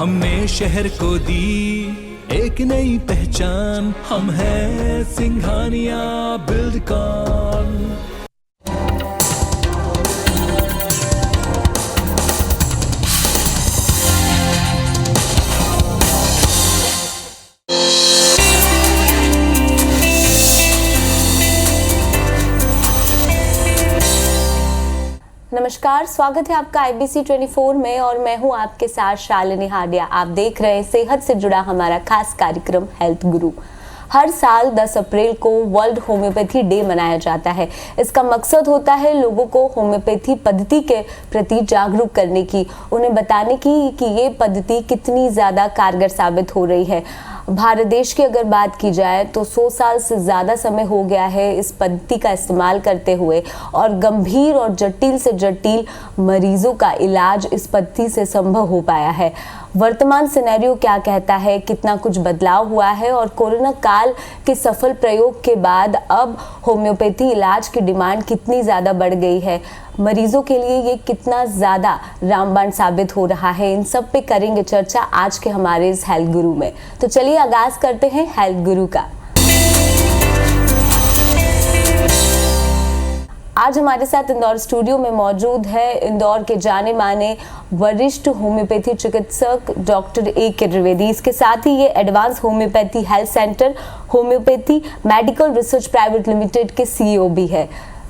हमने शहर को दी एक नई पहचान, हम हैं सिंघानिया बिल्डकॉन। नमस्कार, स्वागत है आपका IBC 24 में और मैं हूं आपके साथ शालिनी हाडिया। आप देख रहे हैं सेहत से जुड़ा हमारा खास कार्यक्रम हेल्थ गुरु। हर साल 10 अप्रैल को वर्ल्ड होम्योपैथी डे मनाया जाता है। इसका मकसद होता है लोगों को होम्योपैथी पद्धति के प्रति जागरूक करने की, उन्हें बताने की कि ये पद्धति कितनी ज़्यादा कारगर साबित हो रही है। भारत देश की अगर बात की जाए तो 100 साल से ज़्यादा समय हो गया है इस पद्धति का इस्तेमाल करते हुए, और गंभीर और जटिल से जटिल मरीजों का इलाज इस पद्धति से संभव हो पाया है। वर्तमान सिनेरियो क्या कहता है, कितना कुछ बदलाव हुआ है, और कोरोना काल के सफल प्रयोग के बाद अब होम्योपैथी इलाज की डिमांड कितनी ज़्यादा बढ़ गई है, मरीजों के लिए ये कितना ज़्यादा रामबाण साबित हो रहा है, इन सब पे करेंगे चर्चा आज के हमारे इस हेल्थ गुरु में। तो चलिए आगाज करते हैं हेल्थ गुरु का। आज हमारे साथ इंदौर स्टूडियो में मौजूद है इंदौर के जाने माने वरिष्ठ होम्योपैथी चिकित्सक डॉक्टर A.K. द्विवेदी। इसके साथ ही ये advance homeopathy health centre homeopathy medical research private limited के CEO भी है।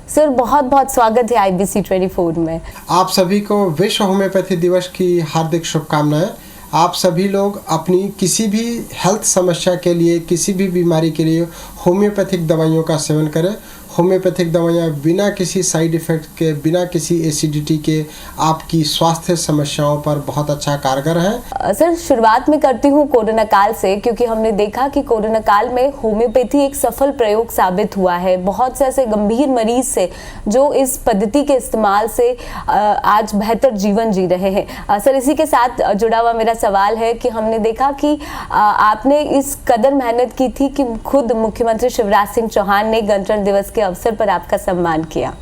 सर, बहुत बहुत स्वागत है IBC 24 में। आप सभी को विश्व होम्योपैथी दिवस की हार्दिक शुभकामनाएं। आप सभी लोग अपनी किसी भी हेल्थ समस्या के लिए, किसी भी बीमारी के लिए होम्योपैथिक दवाइयों का सेवन करें। होम्योपैथिक दवाइयाँ बिना किसी साइड इफ़ेक्ट के, बिना किसी एसिडिटी के आपकी स्वास्थ्य समस्याओं पर बहुत अच्छा कारगर है। सर, शुरुआत में करती हूँ कोरोना काल से, क्योंकि हमने देखा कि कोरोना काल में होम्योपैथी एक सफल प्रयोग साबित हुआ है। बहुत से ऐसे गंभीर मरीज से जो इस पद्धति के इस्तेमाल से आज बेहतर जीवन जी रहे हैं। सर, इसी के साथ जुड़ा हुआ मेरा सवाल है कि हमने देखा कि आपने इस कदर मेहनत की थी कि खुद मुख्यमंत्री शिवराज सिंह चौहान ने गणतंत्र दिवस के अवसर पर आपका सम्मान किया।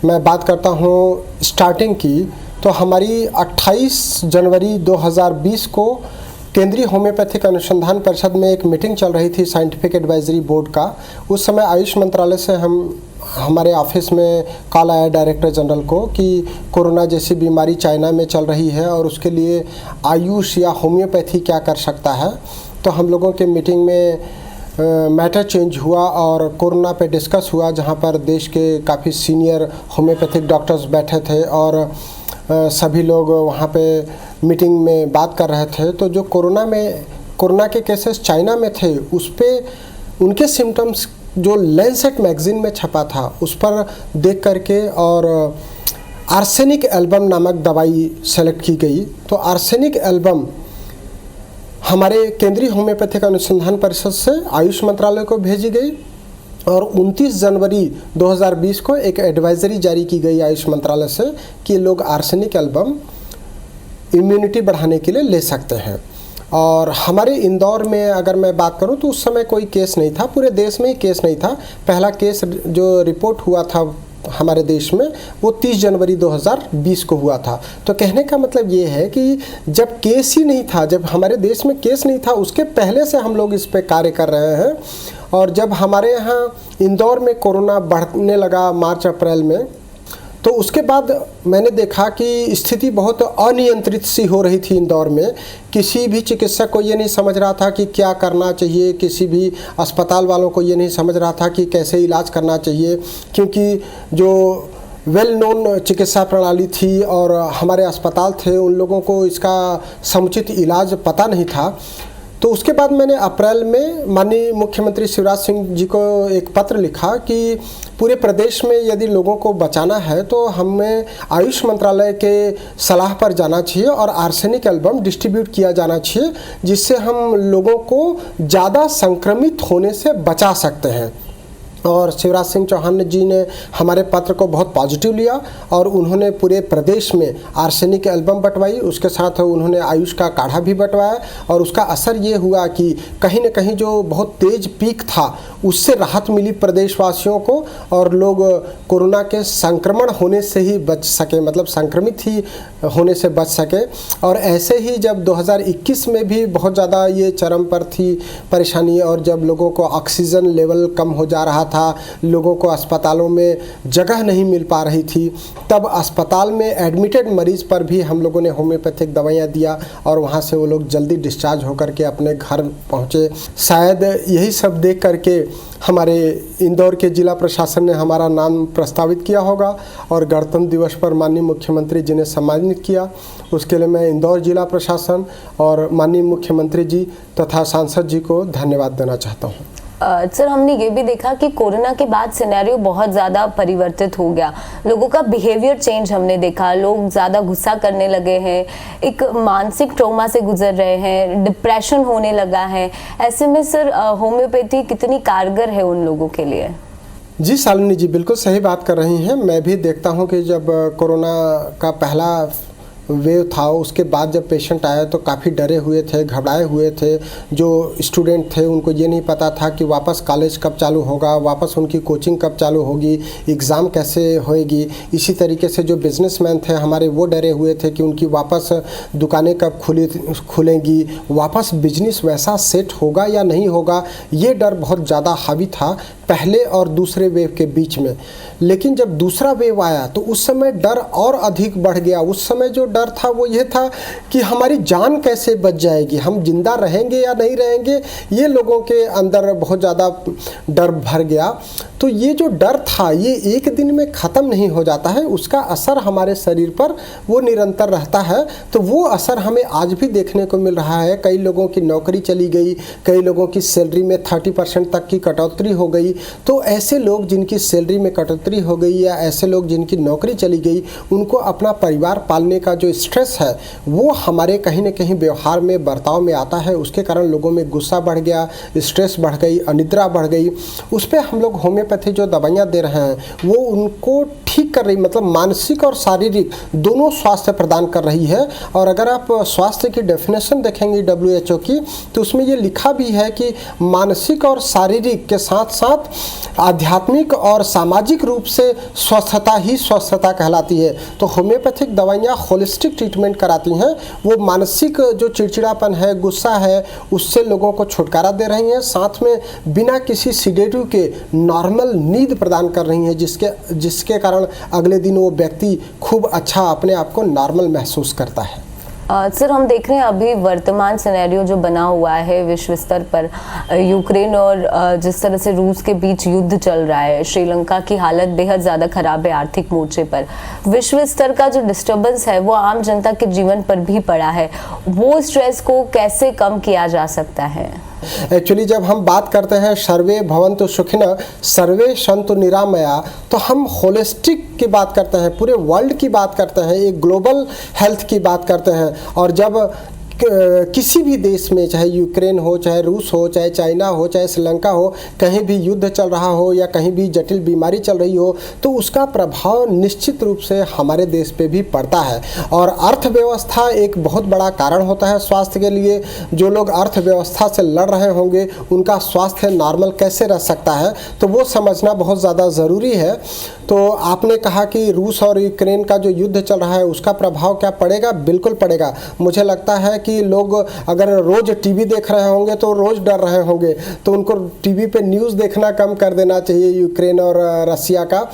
मैं बात करता हूँ स्टार्टिंग की, तो हमारी 28 जनवरी 2020 को केंद्रीय होम्योपैथिक अनुसंधान परिषद में एक मीटिंग चल रही थी साइंटिफिक एडवाइजरी बोर्ड का। उस समय आयुष मंत्रालय से हमारे ऑफिस में कॉल आया डायरेक्टर जनरल को कि कोरोना जैसी बीमारी चाइना में चल रही है और उसके लिए आयुष या होम्योपैथी क्या कर सकता है। तो हम लोगों के मीटिंग में मैटर चेंज हुआ और कोरोना पे डिस्कस हुआ, जहाँ पर देश के काफ़ी सीनियर होम्योपैथिक डॉक्टर्स बैठे थे और सभी लोग वहाँ पे मीटिंग में बात कर रहे थे। तो जो कोरोना के केसेस चाइना में थे, उस पर उनके सिम्टम्स जो लैंसेट मैगजीन में छपा था उस पर देख करके और आर्सेनिक एल्बम नामक दवाई सेलेक्ट की गई। तो आर्सेनिक एल्बम हमारे केंद्रीय होम्योपैथिक अनुसंधान परिषद से आयुष मंत्रालय को भेजी गई और 29 जनवरी 2020 को एक एडवाइजरी जारी की गई आयुष मंत्रालय से कि लोग आर्सेनिक एल्बम इम्यूनिटी बढ़ाने के लिए ले सकते हैं। और हमारे इंदौर में अगर मैं बात करूं तो उस समय कोई केस नहीं था, पूरे देश में ही केस नहीं था। पहला केस जो रिपोर्ट हुआ था हमारे देश में वो 30 जनवरी 2020 को हुआ था। तो कहने का मतलब ये है कि जब केस ही नहीं था, जब हमारे देश में केस नहीं था, उसके पहले से हम लोग इस पे कार्य कर रहे हैं। और जब हमारे यहाँ इंदौर में कोरोना बढ़ने लगा मार्च अप्रैल में, तो उसके बाद मैंने देखा कि स्थिति बहुत अनियंत्रित सी हो रही थी इंदौर में। किसी भी चिकित्सक को ये नहीं समझ रहा था कि क्या करना चाहिए, किसी भी अस्पताल वालों को ये नहीं समझ रहा था कि कैसे इलाज करना चाहिए, क्योंकि जो वेल नोन चिकित्सा प्रणाली थी और हमारे अस्पताल थे, उन लोगों को इसका समुचित इलाज पता नहीं था। तो उसके बाद मैंने अप्रैल में माननीय मुख्यमंत्री शिवराज सिंह जी को एक पत्र लिखा कि पूरे प्रदेश में यदि लोगों को बचाना है तो हमें आयुष मंत्रालय के सलाह पर जाना चाहिए और आर्सेनिक एल्बम डिस्ट्रीब्यूट किया जाना चाहिए, जिससे हम लोगों को ज़्यादा संक्रमित होने से बचा सकते हैं। और शिवराज सिंह चौहान जी ने हमारे पत्र को बहुत पॉजिटिव लिया और उन्होंने पूरे प्रदेश में आर्सेनिक एल्बम बंटवाई, उसके साथ उन्होंने आयुष का काढ़ा भी बंटवाया और उसका असर ये हुआ कि कहीं न कहीं जो बहुत तेज पीक था उससे राहत मिली प्रदेशवासियों को और लोग कोरोना के संक्रमण होने से ही बच सके, मतलब संक्रमित ही होने से बच सके। और ऐसे ही जब 2021 में भी बहुत ज़्यादा ये चरम पर थी परेशानी और जब लोगों को ऑक्सीजन लेवल कम हो जा रहा था, लोगों को अस्पतालों में जगह नहीं मिल पा रही थी, तब अस्पताल में एडमिटेड मरीज़ पर भी हम लोगों ने होम्योपैथिक दवाइयाँ दिया और वहाँ से वो लोग जल्दी डिस्चार्ज होकर के अपने घर पहुँचे। शायद यही सब देख करके हमारे इंदौर के जिला प्रशासन ने हमारा नाम प्रस्तावित किया होगा और गणतंत्र दिवस पर माननीय मुख्यमंत्री जी ने सम्मानित किया। उसके लिए मैं इंदौर जिला प्रशासन और माननीय मुख्यमंत्री जी तथा सांसद जी को धन्यवाद देना चाहता हूँ। सर, हमने ये भी देखा कि कोरोना के बाद सिनेरियो बहुत ज़्यादा परिवर्तित हो गया, लोगों का बिहेवियर चेंज हमने देखा, लोग ज़्यादा गुस्सा करने लगे हैं, एक मानसिक ट्रॉमा से गुजर रहे हैं, डिप्रेशन होने लगा है। ऐसे में सर होम्योपैथी कितनी कारगर है उन लोगों के लिए? जी शालिनी जी बिल्कुल सही बात कर रही हैं। मैं भी देखता हूं कि जब कोरोना का पहला वेव था उसके बाद जब पेशेंट आए तो काफ़ी डरे हुए थे, घबराए हुए थे। जो स्टूडेंट थे उनको ये नहीं पता था कि वापस कॉलेज कब चालू होगा, वापस उनकी कोचिंग कब चालू होगी, एग्ज़ाम कैसे होएगी। इसी तरीके से जो बिजनेसमैन थे हमारे वो डरे हुए थे कि उनकी वापस दुकानें कब खुलेंगी, वापस बिजनेस वैसा सेट होगा या नहीं होगा। ये डर बहुत ज़्यादा हावी था पहले और दूसरे वेव के बीच में। लेकिन जब दूसरा वेव आया तो उस समय डर और अधिक बढ़ गया। उस समय जो डर था वो ये था कि हमारी जान कैसे बच जाएगी, हम जिंदा रहेंगे या नहीं रहेंगे, ये लोगों के अंदर बहुत ज़्यादा डर भर गया। तो ये जो डर था ये एक दिन में ख़त्म नहीं हो जाता है, उसका असर हमारे शरीर पर वो निरंतर रहता है। तो वो असर हमें आज भी देखने को मिल रहा है। कई लोगों की नौकरी चली गई, कई लोगों की सैलरी में 30% तक की कटौती हो गई। तो ऐसे लोग जिनकी सैलरी में कटौती हो गई या ऐसे लोग जिनकी नौकरी चली गई, उनको अपना परिवार पालने का जो स्ट्रेस है वो हमारे कहीं न कहीं व्यवहार में, बर्ताव में आता है। उसके कारण लोगों में गुस्सा बढ़ गया, स्ट्रेस बढ़ गई, अनिद्रा बढ़ गई। उस पर हम लोग होम्योपैथी जो दवाइयाँ दे रहे हैं वो उनको ठीक कर रही, मतलब मानसिक और शारीरिक दोनों स्वास्थ्य प्रदान कर रही है। और अगर आप स्वास्थ्य की डेफिनेशन देखेंगे WHO की तो उसमें ये लिखा भी है कि मानसिक और शारीरिक के साथ साथ आध्यात्मिक और सामाजिक रूप से स्वस्थता ही स्वस्थता कहलाती है। तो होम्योपैथिक दवाइयाँ होलिस्टिक ट्रीटमेंट कराती हैं। वो मानसिक जो चिड़चिड़ापन है, गुस्सा है, उससे लोगों को छुटकारा दे रही हैं, साथ में बिना किसी सिडेटिव के नॉर्मल नींद प्रदान कर रही हैं, जिसके कारण अगले दिन वो व्यक्ति खूब अच्छा अपने आप को नॉर्मल महसूस करता है। सर, हम देख रहे हैं अभी वर्तमान सिनेरियो जो बना हुआ है विश्व स्तर पर, यूक्रेन और जिस तरह से रूस के बीच युद्ध चल रहा है, श्रीलंका की हालत बेहद ज़्यादा खराब है आर्थिक मोर्चे पर। विश्व स्तर का जो डिस्टर्बेंस है वो आम जनता के जीवन पर भी पड़ा है। वो स्ट्रेस को कैसे कम किया जा सकता है? एक्चुअली जब हम बात करते हैं सर्वे भवन्तु सुखिनः सर्वे सन्तु निरामया, तो हम होलिस्टिक की बात करते हैं, पूरे वर्ल्ड की बात करते हैं, एक ग्लोबल हेल्थ की बात करते हैं। और जब किसी भी देश में, चाहे यूक्रेन हो, चाहे रूस हो, चाहे चाइना हो, चाहे श्रीलंका हो, कहीं भी युद्ध चल रहा हो या कहीं भी जटिल बीमारी चल रही हो, तो उसका प्रभाव निश्चित रूप से हमारे देश पे भी पड़ता है। और अर्थव्यवस्था एक बहुत बड़ा कारण होता है स्वास्थ्य के लिए। जो लोग अर्थव्यवस्था से लड़ रहे होंगे उनका स्वास्थ्य नॉर्मल कैसे रह सकता है, तो वो समझना बहुत ज़्यादा ज़रूरी है। तो आपने कहा कि रूस और यूक्रेन का जो युद्ध चल रहा है उसका प्रभाव क्या पड़ेगा? बिल्कुल पड़ेगा। मुझे लगता है कि लोग अगर रोज़ टीवी देख रहे होंगे तो रोज़ डर रहे होंगे, तो उनको टीवी पे न्यूज़ देखना कम कर देना चाहिए यूक्रेन और रसिया का।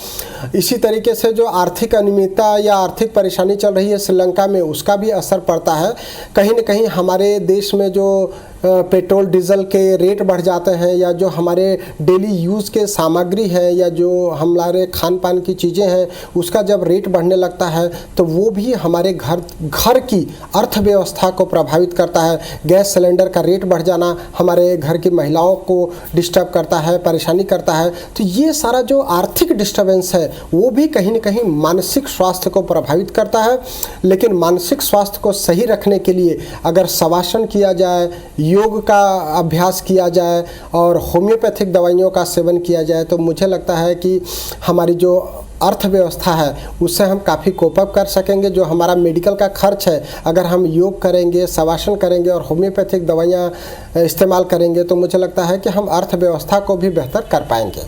इसी तरीके से जो आर्थिक अनियमितता या आर्थिक परेशानी चल रही है श्रीलंका में, उसका भी असर पड़ता है। कहीं न कहीं हमारे देश में जो पेट्रोल डीजल के रेट बढ़ जाते हैं या जो हमारे डेली यूज़ के सामग्री है या जो हमारे खान पान की चीज़ें हैं उसका जब रेट बढ़ने लगता है तो वो भी हमारे घर की अर्थव्यवस्था को प्रभावित करता है। गैस सिलेंडर का रेट बढ़ जाना हमारे घर की महिलाओं को डिस्टर्ब करता है, परेशानी करता है। तो ये सारा जो आर्थिक डिस्टर्बेंस है वो भी कहीं न कहीं मानसिक स्वास्थ्य को प्रभावित करता है। लेकिन मानसिक स्वास्थ्य को सही रखने के लिए अगर शवासन किया जाए, योग का अभ्यास किया जाए और होम्योपैथिक दवाइयों का सेवन किया जाए तो मुझे लगता है कि हमारी जो अर्थव्यवस्था है उससे हम काफ़ी कोप अप कर सकेंगे। जो हमारा मेडिकल का खर्च है, अगर हम योग करेंगे, शवासन करेंगे और होम्योपैथिक दवाइयाँ इस्तेमाल करेंगे तो मुझे लगता है कि हम अर्थव्यवस्था को भी बेहतर कर पाएंगे।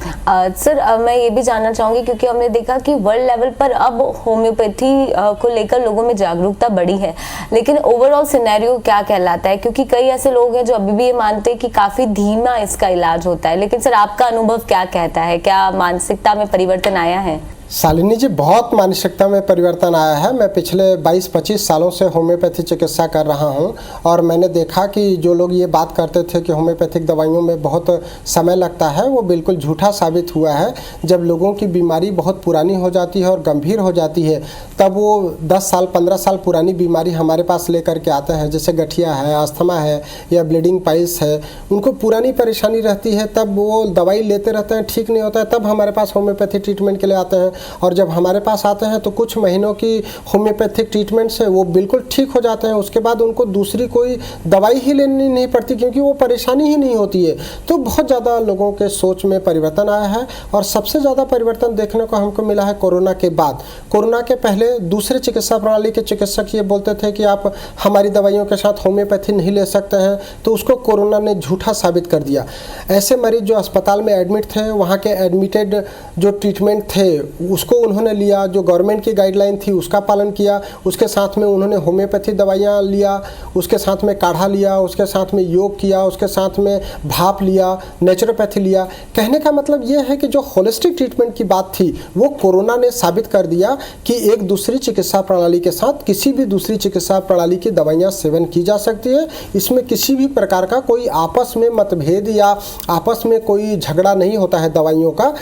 सर मैं ये भी जानना चाहूँगी क्योंकि हमने देखा कि वर्ल्ड लेवल पर अब होम्योपैथी को लेकर लोगों में जागरूकता बढ़ी है, लेकिन ओवरऑल सिनेरियो क्या कहलाता है? क्योंकि कई ऐसे लोग हैं जो अभी भी ये मानते हैं कि काफ़ी धीमा इसका इलाज होता है, लेकिन सर आपका अनुभव क्या कहता है? क्या मानसिकता में परिवर्तन आया है? शालिनी जी, बहुत मानसिकता में परिवर्तन आया है। मैं पिछले 22-25 सालों से होम्योपैथी चिकित्सा कर रहा हूं और मैंने देखा कि जो लोग ये बात करते थे कि होम्योपैथिक दवाइयों में बहुत समय लगता है, वो बिल्कुल झूठा साबित हुआ है। जब लोगों की बीमारी बहुत पुरानी हो जाती है और गंभीर हो जाती है तब वो 10 साल 15 साल पुरानी बीमारी हमारे पास लेकर के आते हैं, जैसे गठिया है, अस्थमा है या ब्लीडिंग पाइल्स है। उनको पुरानी परेशानी रहती है, तब वो दवाई लेते रहते हैं, ठीक नहीं होता है, तब हमारे पास होम्योपैथी ट्रीटमेंट के लिए आते हैं। और जब हमारे पास आते हैं तो कुछ महीनों की होम्योपैथिक ट्रीटमेंट से वो बिल्कुल ठीक हो जाते हैं। उसके बाद उनको दूसरी कोई दवाई ही लेनी नहीं पड़ती क्योंकि वो परेशानी ही नहीं होती है। तो बहुत ज़्यादा लोगों के सोच में परिवर्तन आया है और सबसे ज़्यादा परिवर्तन देखने को हमको मिला है कोरोना के बाद। कोरोना के पहले दूसरे चिकित्सा प्रणाली के चिकित्सक ये बोलते थे कि आप हमारी दवाइयों के साथ होम्योपैथी नहीं ले सकते हैं, तो उसको कोरोना ने झूठा साबित कर दिया। ऐसे मरीज जो अस्पताल में एडमिट थे, वहाँ के एडमिटेड जो ट्रीटमेंट थे उसको उन्होंने लिया, जो गवर्नमेंट की गाइडलाइन थी उसका पालन किया, उसके साथ में उन्होंने होम्योपैथी दवाइयाँ लिया, उसके साथ में काढ़ा लिया, उसके साथ में योग किया, उसके साथ में भाप लिया, नेचुरोपैथी लिया। कहने का मतलब ये है कि जो होलिस्टिक ट्रीटमेंट की बात थी वो कोरोना ने साबित कर दिया कि एक दूसरी चिकित्सा प्रणाली के साथ किसी भी दूसरी चिकित्सा प्रणाली की दवाइयाँ सेवन की जा सकती है। इसमें किसी भी प्रकार का कोई आपस में मतभेद या आपस में कोई झगड़ा नहीं होता है दवाइयों का।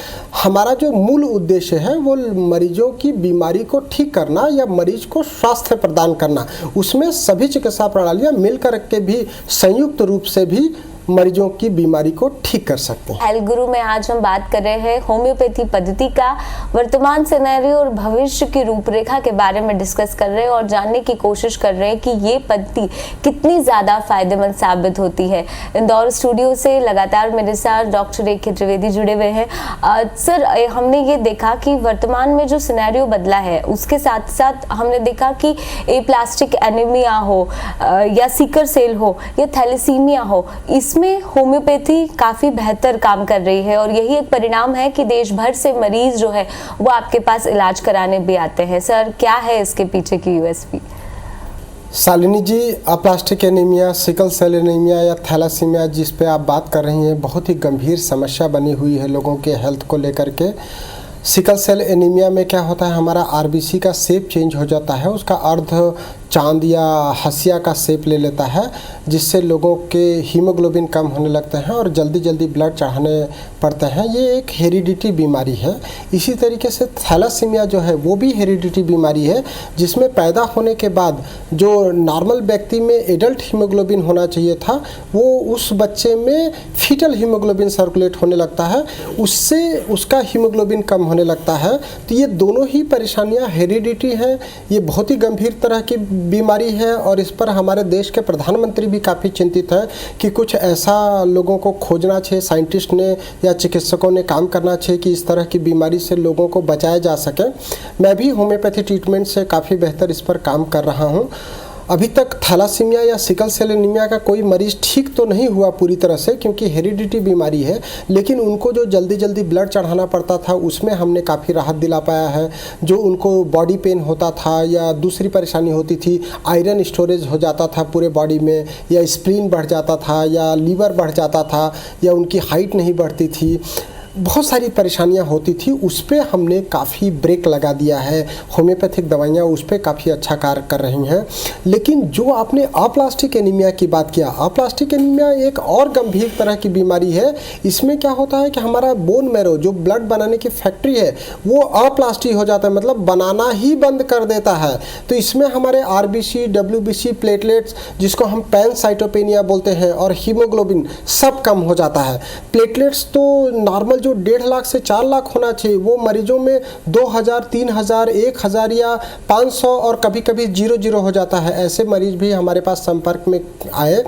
हमारा जो मूल उद्देश्य है वो मरीजों की बीमारी को ठीक करना या मरीज को स्वास्थ्य प्रदान करना। उसमें सभी चिकित्सा प्रणालियाँ मिलकर के भी संयुक्त रूप से भी मरीजों की बीमारी को ठीक कर सकते हैं। हेल्थ गुरु में आज हम बात कर रहे हैं होम्योपैथी पद्धति का वर्तमान सिनेरियो और भविष्य की रूपरेखा के बारे में डिस्कस कर रहे हैं और जानने की कोशिश कर रहे हैं कि ये पद्धति कितनी ज़्यादा फायदेमंद साबित होती है। इंदौर स्टूडियो से लगातार मेरे साथ डॉक्टर ए.के. त्रिवेदी जुड़े हुए हैं। सर, हमने ये देखा कि वर्तमान में जो सिनेरियो बदला है उसके साथ साथ हमने देखा कि एप्लास्टिक एनीमिया हो या सिकल सेल हो या थैलेसीमिया हो, इसमें होम्योपैथी काफ़ी बेहतर काम कर रही है और यही एक परिणाम है कि देश भर से मरीज जो है वो आपके पास इलाज कराने भी आते हैं। सर, क्या है इसके पीछे की USP? Shalini ji, aplastic anaemia, sickle cell anaemia या थैलासीमिया जिस पे आप बात कर रही हैं बहुत ही गंभीर समस्या बनी हुई है लोगों के हेल्थ को लेकर के। सिकल सेल एनीमिया में क्या होता है, हमारा आरबीसी का शेप चेंज हो जाता है, उसका अर्ध चांद या हसिया का शेप ले लेता है, जिससे लोगों के हीमोग्लोबिन कम होने लगते हैं और जल्दी जल्दी ब्लड चढ़ाने पड़ते हैं। ये एक हेरिडिटी बीमारी है। इसी तरीके से थैलासीमिया जो है वो भी हेरिडिटी बीमारी है, जिसमें पैदा होने के बाद जो नॉर्मल व्यक्ति में एडल्ट हीमोग्लोबिन होना चाहिए था वो उस बच्चे में फीटल हीमोग्लोबिन सर्कुलेट होने लगता है, उससे उसका हीमोग्लोबिन कम होने लगता है। तो ये दोनों ही परेशानियां हेरिडिटी हैं। ये बहुत ही गंभीर तरह की बीमारी है और इस पर हमारे देश के प्रधानमंत्री भी काफ़ी चिंतित हैं कि कुछ ऐसा लोगों को खोजना चाहिए, साइंटिस्ट ने या चिकित्सकों ने काम करना चाहिए कि इस तरह की बीमारी से लोगों को बचाया जा सके। मैं भी होम्योपैथी ट्रीटमेंट से काफ़ी बेहतर इस पर काम कर रहा हूँ। अभी तक थैलासीमिया या सिकल सेल एनीमिया का कोई मरीज ठीक तो नहीं हुआ पूरी तरह से, क्योंकि हेरिडिटी बीमारी है, लेकिन उनको जो जल्दी जल्दी ब्लड चढ़ाना पड़ता था उसमें हमने काफ़ी राहत दिला पाया है। जो उनको बॉडी पेन होता था या दूसरी परेशानी होती थी, आयरन स्टोरेज हो जाता था पूरे बॉडी में, या स्प्लीन बढ़ जाता था या लीवर बढ़ जाता था या उनकी हाइट नहीं बढ़ती थी, बहुत सारी परेशानियां होती थी, उस पर हमने काफ़ी ब्रेक लगा दिया है। होम्योपैथिक दवाइयां उस पर काफ़ी अच्छा कार्य कर रही हैं। लेकिन जो आपने अप्लास्टिक एनीमिया की बात किया, अप्लास्टिक एनीमिया एक और गंभीर तरह की बीमारी है। इसमें क्या होता है कि हमारा बोन मैरो जो ब्लड बनाने की फैक्ट्री है वो अप्लास्टिक हो जाता है, मतलब बनाना ही बंद कर देता है। तो इसमें हमारे आरबीसी, डब्ल्यूबीसी, प्लेटलेट्स जिसको हम पैनसाइटोपेनिया बोलते हैं, और हीमोग्लोबिन सब कम हो जाता है। प्लेटलेट्स तो नॉर्मल जो 1.5 लाख से 4 लाख होना चाहिए वो मरीजों में 2000, 3000, 1000 या 500 और कभी कभी 0 हो जाता है। ऐसे मरीज भी हमारे पास संपर्क में आए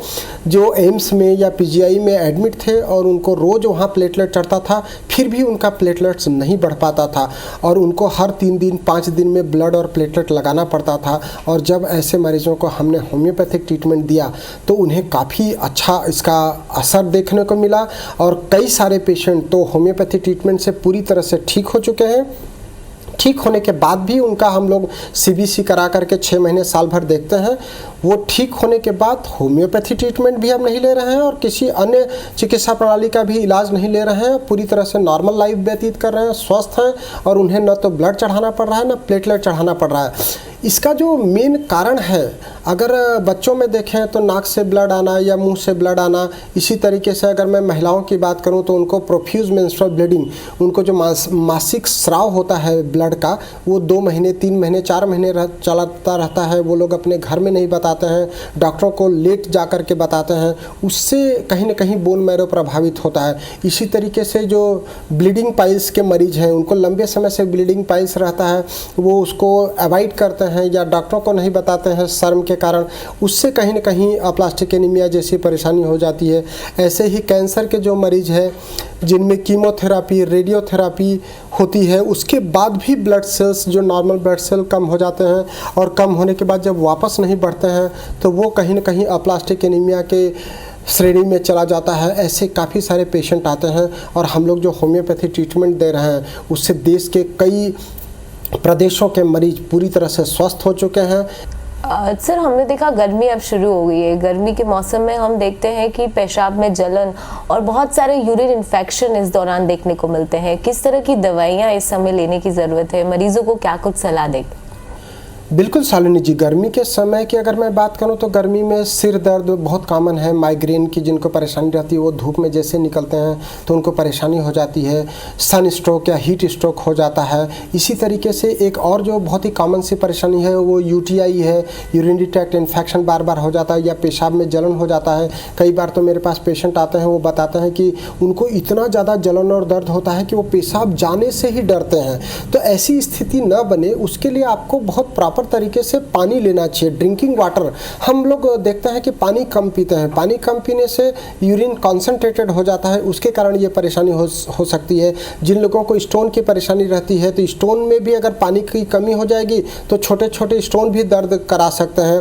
जो एम्स में या पीजीआई में एडमिट थे और उनको रोज़ वहाँ प्लेटलेट चढ़ता था, फिर भी उनका प्लेटलेट्स नहीं बढ़ पाता था और उनको हर 3 दिन 5 दिन में ब्लड और प्लेटलेट लगाना पड़ता था। और जब ऐसे मरीजों को हमने होम्योपैथिक ट्रीटमेंट दिया तो उन्हें काफ़ी अच्छा इसका असर देखने को मिला और कई सारे पेशेंट तो होम्योपैथी ट्रीटमेंट से पूरी तरह से ठीक हो चुके हैं। ठीक होने के बाद भी उनका हम लोग सीबीसी करा करके 6 महीने साल भर देखते हैं। वो ठीक होने के बाद होम्योपैथी ट्रीटमेंट भी हम नहीं ले रहे हैं और किसी अन्य चिकित्सा प्रणाली का भी इलाज नहीं ले रहे हैं। पूरी तरह से नॉर्मल लाइफ व्यतीत कर रहे हैं, स्वस्थ हैं और उन्हें न तो ब्लड चढ़ाना पड़ रहा है न प्लेटलेट चढ़ाना पड़ रहा है। इसका जो मेन कारण है, अगर बच्चों में देखें तो नाक से ब्लड आना या मुंह से ब्लड आना। इसी तरीके से अगर मैं महिलाओं की बात करूं तो उनको प्रोफ्यूज मेंस्ट्रुअल ब्लीडिंग, उनको जो मासिक स्राव होता है ब्लड का वो 2 महीने, 3 महीने, 4 महीने चलता रहता है। वो लोग अपने घर में नहीं बताते हैं, डॉक्टरों को लेट जा कर के बताते हैं। उससे कहीं ना कहीं बोन मैरो प्रभावित होता है। इसी तरीके से जो ब्लीडिंग पाइल्स के मरीज हैं, उनको लंबे समय से ब्लीडिंग पाइल्स रहता है, वो उसको अवॉइड करते हैं या डॉक्टरों को नहीं बताते हैं शर्म के कारण। उससे कहीं ना कहीं अप्लास्टिक एनीमिया जैसी परेशानी हो जाती है। ऐसे ही कैंसर के जो मरीज हैं जिनमें कीमोथेरापी, रेडियोथेरापी होती है, उसके बाद भी ब्लड सेल्स जो नॉर्मल ब्लड सेल कम हो जाते हैं और कम होने के बाद जब वापस नहीं बढ़ते हैं तो वो कहीं ना कहीं अप्लास्टिक एनीमिया के श्रेणी में चला जाता है। ऐसे काफ़ी सारे पेशेंट आते हैं और हम लोग जो होम्योपैथी ट्रीटमेंट दे रहे हैं उससे देश के कई प्रदेशों के मरीज पूरी तरह से स्वस्थ हो चुके हैं। सर, हमने देखा गर्मी अब शुरू हो गई है। गर्मी के मौसम में हम देखते हैं कि पेशाब में जलन और बहुत सारे यूरिन इन्फेक्शन इस दौरान देखने को मिलते हैं। किस तरह की दवाइयाँ इस समय लेने की ज़रूरत है? मरीजों को क्या कुछ सलाह देंगे? बिल्कुल शालिनी जी, गर्मी के समय की अगर मैं बात करूं तो गर्मी में सिर दर्द बहुत कॉमन है। माइग्रेन की जिनको परेशानी रहती है वो धूप में जैसे निकलते हैं तो उनको परेशानी हो जाती है। सन स्ट्रोक या हीट स्ट्रोक हो जाता है। इसी तरीके से एक और जो बहुत ही कॉमन सी परेशानी है वो यूटीआई है, यूरिनरी ट्रैक्ट इन्फेक्शन बार बार हो जाता है या पेशाब में जलन हो जाता है। कई बार तो मेरे पास पेशेंट आते हैं, वो बताते हैं कि उनको इतना ज़्यादा जलन और दर्द होता है कि वो पेशाब जाने से ही डरते हैं। तो ऐसी स्थिति न बने उसके लिए आपको बहुत प्रॉपर तरीके से पानी लेना चाहिए। ड्रिंकिंग वाटर, हम लोग देखते हैं कि पानी कम पीते हैं, पानी कम पीने से यूरिन कॉन्सेंट्रेटेड हो जाता है, उसके कारण ये परेशानी हो सकती है। जिन लोगों को स्टोन की परेशानी रहती है तो स्टोन में भी अगर पानी की कमी हो जाएगी तो छोटे छोटे स्टोन भी दर्द करा सकते हैं।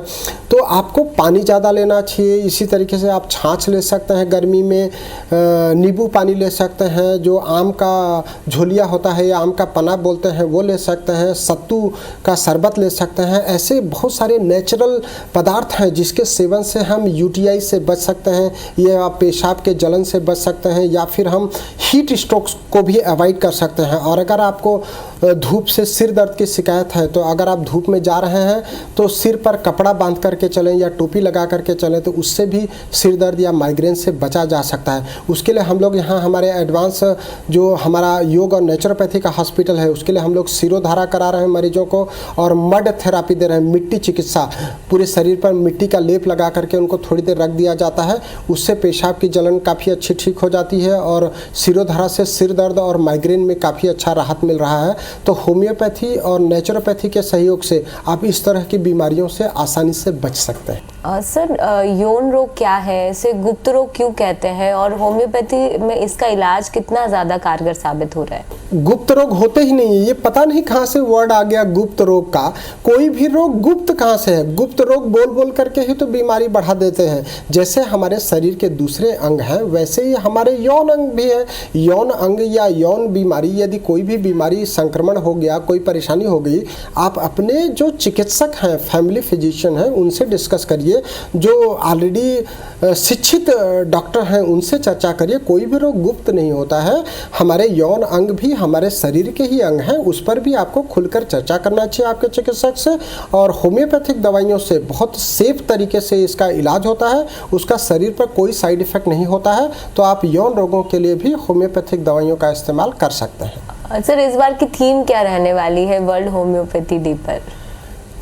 तो आपको पानी ज़्यादा लेना चाहिए। इसी तरीके से आप छाछ ले सकते हैं गर्मी में, नींबू पानी ले सकते हैं, जो आम का झोलिया होता है या आम का पना बोलते हैं वो ले सकते हैं, सत्तू का शरबत ले सकते हैं। ऐसे बहुत सारे नेचुरल पदार्थ हैं जिसके सेवन से हम यूटीआई से बच सकते हैं या पेशाब के जलन से बच सकते हैं या फिर हम हीट स्ट्रोक को भी अवॉइड कर सकते हैं। और अगर आपको धूप से सिर दर्द की शिकायत है तो अगर आप धूप में जा रहे हैं तो सिर पर कपड़ा बांध करके चलें या टोपी लगा करके चलें, तो उससे भी सिर दर्द या माइग्रेन से बचा जा सकता है। उसके लिए हम लोग यहाँ हमारे एडवांस जो हमारा योग और नेचुरोपैथी का हॉस्पिटल है उसके लिए हम लोग सिरोधारा करा रहे हैं मरीजों को और मड थेरापी दे रहे हैं। मिट्टी चिकित्सा, पूरे शरीर पर मिट्टी का लेप लगा करके उनको थोड़ी देर रख दिया जाता है, उससे पेशाब की जलन काफ़ी अच्छी ठीक हो जाती है और सिरोधारा से सिर दर्द और माइग्रेन में काफ़ी अच्छा राहत मिल रहा है। तो होम्योपैथी और नेचुरोपैथी के सहयोग से आप इस तरह की बीमारियों से आसानी से बच सकते हैं। सर, यौन रोग क्या है, इसे गुप्त रोग क्यों कहते हैं और होम्योपैथी में इसका इलाज कितना ज़्यादा कारगर साबित हो रहा है? गुप्त रोग होते ही नहीं है, ये पता नहीं कहाँ से वर्ड आ गया गुप्त रोग का। कोई भी रोग गुप्त कहाँ से है? गुप्त रोग बोल बोल करके ही तो बीमारी बढ़ा देते हैं। जैसे हमारे शरीर के दूसरे अंग हैं वैसे ही हमारे यौन अंग भी है। यौन अंग या यौन बीमारी, यदि कोई भी बीमारी संक्रमण हो गया, कोई परेशानी हो गई, आप अपने जो चिकित्सक हैं, फैमिली फिजिशियन हैं, उनसे डिस्कस करिए। करिए, जो ऑलरेडी शिक्षित डॉक्टर हैं उनसे चर्चा करिए। कोई भी रोग गुप्त नहीं होता है, हमारे यौन अंग भी हमारे शरीर के ही अंग हैं, उस पर भी आपको खुलकर चर्चा करना चाहिए आपके चिकित्सक से। और होम्योपैथिक दवाइयों से बहुत सेफ तरीके से इसका इलाज होता है, उसका शरीर पर कोई साइड इफ़ेक्ट नहीं होता है, तो आप यौन रोगों के लिए भी होम्योपैथिक दवाइयों का इस्तेमाल कर सकते हैं। सर, इस बार की थीम क्या रहने वाली है वर्ल्ड होम्योपैथी डे पर?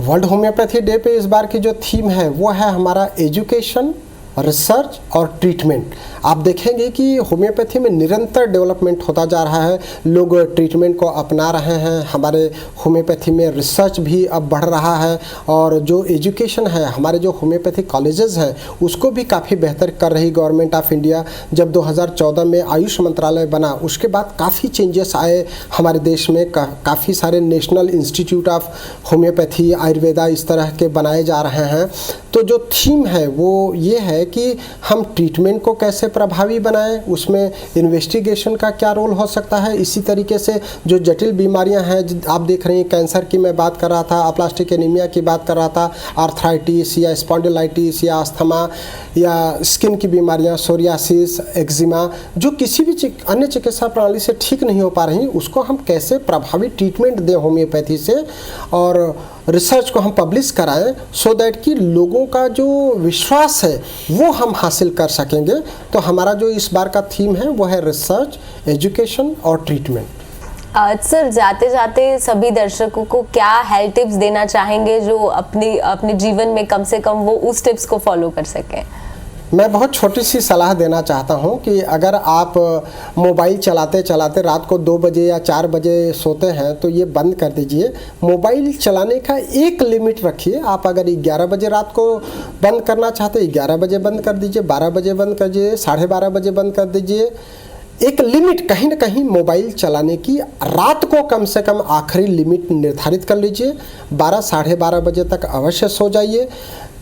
वर्ल्ड होम्योपैथी डे पे इस बार की जो थीम है वो है हमारा एजुकेशन, रिसर्च और ट्रीटमेंट। आप देखेंगे कि होम्योपैथी में निरंतर डेवलपमेंट होता जा रहा है, लोग ट्रीटमेंट को अपना रहे हैं, हमारे होम्योपैथी में रिसर्च भी अब बढ़ रहा है, और जो एजुकेशन है, हमारे जो होम्योपैथी कॉलेजेस हैं उसको भी काफ़ी बेहतर कर रही गवर्नमेंट ऑफ इंडिया। जब 2014 में आयुष मंत्रालय बना उसके बाद काफ़ी चेंजेस आए हमारे देश में, काफ़ी सारे national institute of homeopathy, Ayurveda इस तरह के बनाए जा रहे हैं। तो जो थीम है वो ये है कि हम ट्रीटमेंट को कैसे प्रभावी बनाएं, उसमें इन्वेस्टिगेशन का क्या रोल हो सकता है। इसी तरीके से जो जटिल बीमारियां हैं, आप देख रहे हैं कैंसर की मैं बात कर रहा था, अप्लास्टिक एनीमिया की बात कर रहा था, आर्थराइटिस या स्पॉन्डिलाइटिस या अस्थमा या स्किन की बीमारियां, सोरियासिस, एक्जिमा, जो किसी भी अन्य चिकित्सा प्रणाली से ठीक नहीं हो पा रही, उसको हम कैसे प्रभावी ट्रीटमेंट दें होम्योपैथी से, और रिसर्च को हम पब्लिश कराएं, सो दैट कि लोगों का जो विश्वास है वो हम हासिल कर सकेंगे। तो हमारा जो इस बार का थीम है वो है रिसर्च, एजुकेशन और ट्रीटमेंट। सर, जाते जाते सभी दर्शकों को क्या हेल्थ टिप्स देना चाहेंगे जो अपने जीवन में कम से कम वो उस टिप्स को फॉलो कर सकें? मैं बहुत छोटी सी सलाह देना चाहता हूं कि अगर आप मोबाइल चलाते चलाते रात को 2 बजे या 4 बजे सोते हैं तो ये बंद कर दीजिए। मोबाइल चलाने का एक लिमिट रखिए। आप अगर 11 बजे रात को बंद करना चाहते हैं, 11 बजे बंद कर दीजिए, 12 बजे बंद कर दीजिए, 12:30 बजे बंद कर दीजिए। एक लिमिट कहीं ना कहीं मोबाइल चलाने की रात को कम से कम आखिरी लिमिट निर्धारित कर लीजिए। 12, 12:30 बजे तक अवश्य सो जाइए।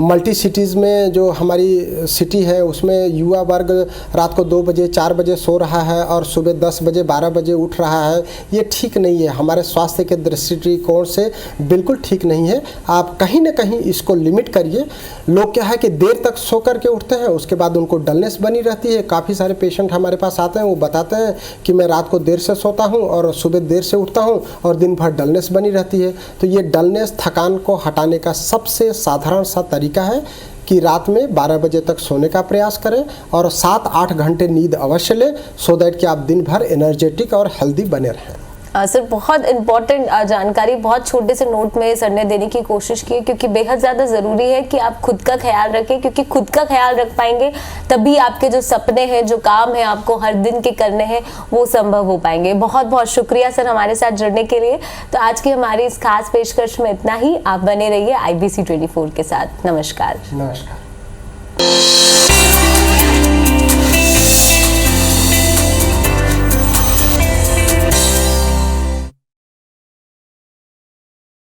मल्टी सिटीज़ में जो हमारी सिटी है उसमें युवा वर्ग रात को 2 बजे 4 बजे सो रहा है और सुबह 10 बजे 12 बजे उठ रहा है, ये ठीक नहीं है, हमारे स्वास्थ्य के दृष्टिकोण से बिल्कुल ठीक नहीं है। आप कहीं ना कहीं इसको लिमिट करिए। लोग क्या है कि देर तक सो करके उठते हैं, उसके बाद उनको डलनेस बनी रहती है। काफ़ी सारे पेशेंट हमारे पास आते हैं, वो बताते हैं कि मैं रात को देर से सोता हूँ और सुबह देर से उठता हूँ और दिन भर डलनेस बनी रहती है। तो ये डलनेस, थकान को हटाने का सबसे साधारण सा तरीका है कि रात में 12 बजे तक सोने का प्रयास करें और 7-8 घंटे नींद अवश्य लें, सो दैट कि आप दिन भर एनर्जेटिक और हेल्दी बने रहें। सर, बहुत इम्पोर्टेंट जानकारी बहुत छोटे से नोट में सर ने देने की कोशिश की, क्योंकि बेहद ज़्यादा ज़रूरी है कि आप खुद का ख्याल रखें, क्योंकि खुद का ख्याल रख पाएंगे तभी आपके जो सपने हैं, जो काम है आपको हर दिन के करने हैं, वो संभव हो पाएंगे। बहुत बहुत शुक्रिया सर हमारे साथ जुड़ने के लिए। तो आज की हमारी इस खास पेशकश में इतना ही। आप बने रहिए IBC 24 के साथ। नमस्कार। नमस्कार।